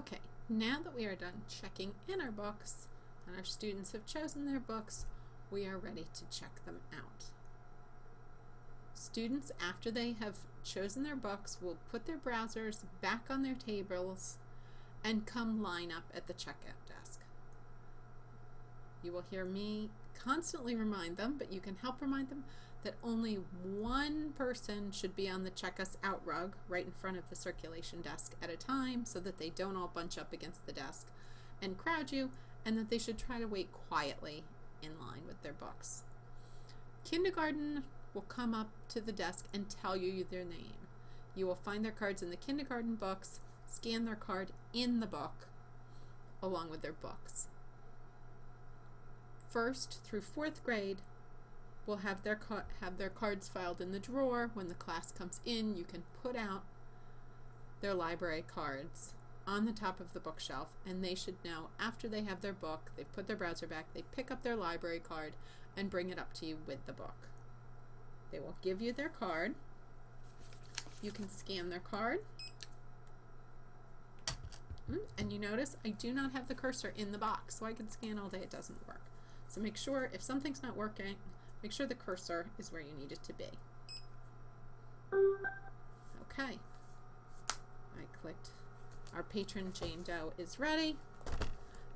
Okay, now that we are done checking in our books and our students have chosen their books, we are ready to check them out. Students, after they have chosen their books, will put their browsers back on their tables and come line up at the checkout desk. You will hear me constantly remind them, but you can help remind them that only one person should be on the check us out rug right in front of the circulation desk at a time, so that they don't all bunch up against the desk and crowd you, and that they should try to wait quietly in line with their books. Kindergarten will come up to the desk and tell you their name. You will find their cards in the kindergarten books, scan their card in the book along with their books. First through fourth grade will have their cards filed in the drawer. When the class comes in, you can put out their library cards on the top of the bookshelf, and they should know after they have their book, they've put their browser back, they pick up their library card and bring it up to you with the book. They will give you their card. You can scan their card. And you notice I do not have the cursor in the box, so I can scan all day. It doesn't work. So make sure if something's not working, make sure the cursor is where you need it to be. Okay. I clicked. Our patron Jane Doe is ready.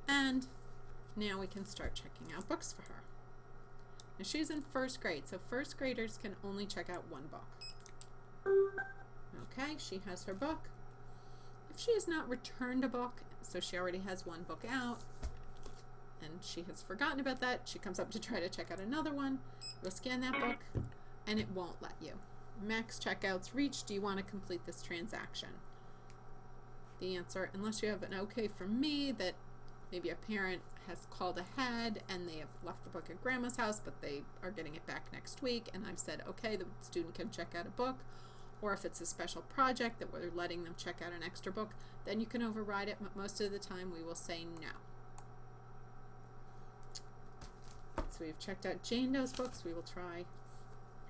And now we can start checking out books for her. Now she's in first grade, so first graders can only check out one book. Okay, she has her book. If she has not returned a book, so she already has one book out, and she has forgotten about that, she comes up to try to check out another one. You'll scan that book, and it won't let you. Max checkouts reached. Do you want to complete this transaction? The answer, unless you have an okay from me that maybe a parent has called ahead and they have left the book at grandma's house, but they are getting it back next week, and I've said, okay, the student can check out a book, or if it's a special project that we're letting them check out an extra book, then you can override it, but most of the time we will say no. So we've checked out Jane Doe's books. We will try.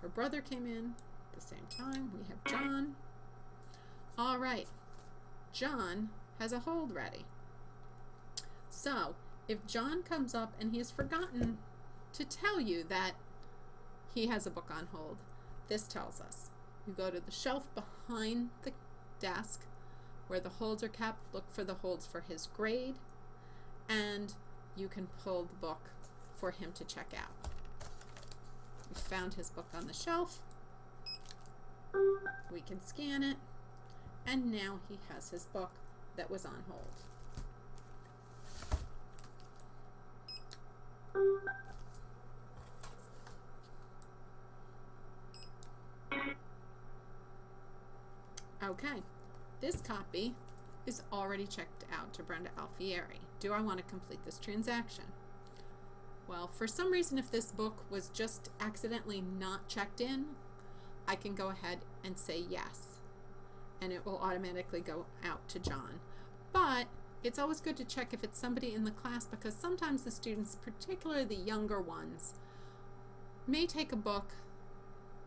Her brother came in at the same time. We have John. All right. John has a hold ready. So if John comes up and he has forgotten to tell you that he has a book on hold, this tells us. You go to the shelf behind the desk where the holds are kept, look for the holds for his grade, and you can pull the book for him to check out. We found his book on the shelf. We can scan it, and now he has his book that was on hold. Okay, this copy is already checked out to Brenda Alfieri. Do I want to complete this transaction? Well, for some reason, if this book was just accidentally not checked in, I can go ahead and say yes, and it will automatically go out to John. But it's always good to check if it's somebody in the class, because sometimes the students, particularly the younger ones, may take a book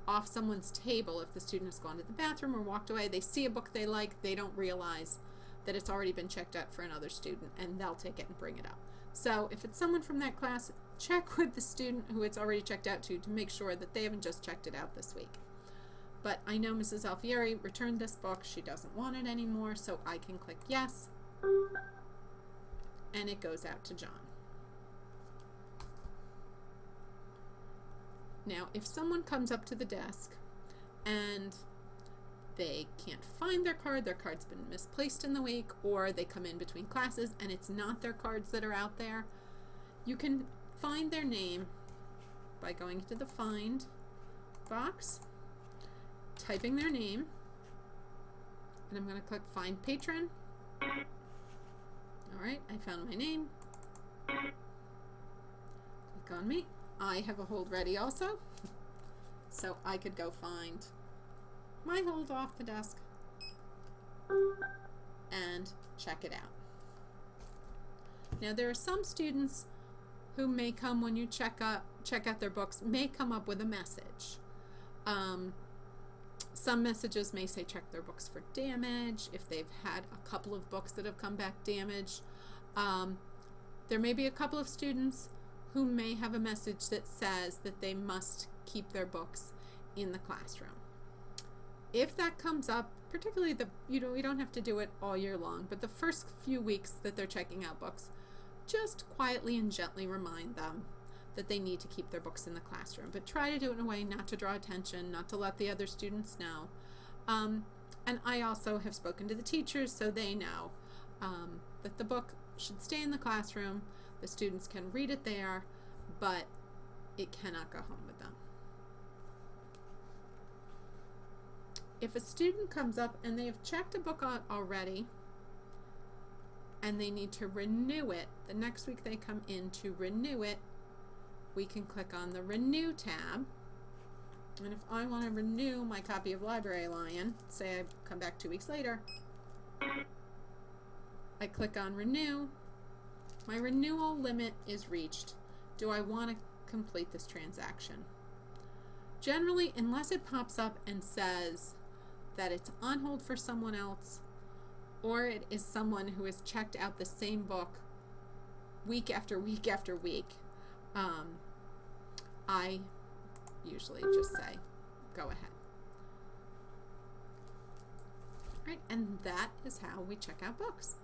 off someone's table if the student has gone to the bathroom or walked away. They see a book they like, they don't realize that it's already been checked out for another student, and they'll take it and bring it up. So if it's someone from that class, check with the student who it's already checked out to make sure that they haven't just checked it out this week. But I know Mrs. Alfieri returned this book. She doesn't want it anymore, so I can click yes, and it goes out to John. Now, if someone comes up to the desk and they can't find their card's been misplaced in the week, or they come in between classes and it's not their cards that are out there, you can find their name by going to the Find box, typing their name, and I'm going to click Find Patron. Alright, I found my name. Click on me. I have a hold ready also, so I could go find my hold off the desk and check it out. Now there are some students who may come when you check out their books, may come up with a message. Some messages may say check their books for damage if they've had a couple of books that have come back damaged. There may be a couple of students who may have a message that says that they must keep their books in the classroom. If that comes up, particularly you don't have to do it all year long, but the first few weeks that they're checking out books, just quietly and gently remind them that they need to keep their books in the classroom. But try to do it in a way not to draw attention, not to let the other students know. And I also have spoken to the teachers so they know that the book should stay in the classroom. The students can read it there, but it cannot go home with them. If a student comes up and they have checked a book out already and they need to renew it, the next week they come in to renew it, we can click on the Renew tab. And if I want to renew my copy of Library Lion, say I come back 2 weeks later, I click on Renew. My renewal limit is reached. Do I want to complete this transaction? Generally, unless it pops up and says that it's on hold for someone else, or it is someone who has checked out the same book week after week after week, I usually just say, go ahead. All right, and that is how we check out books.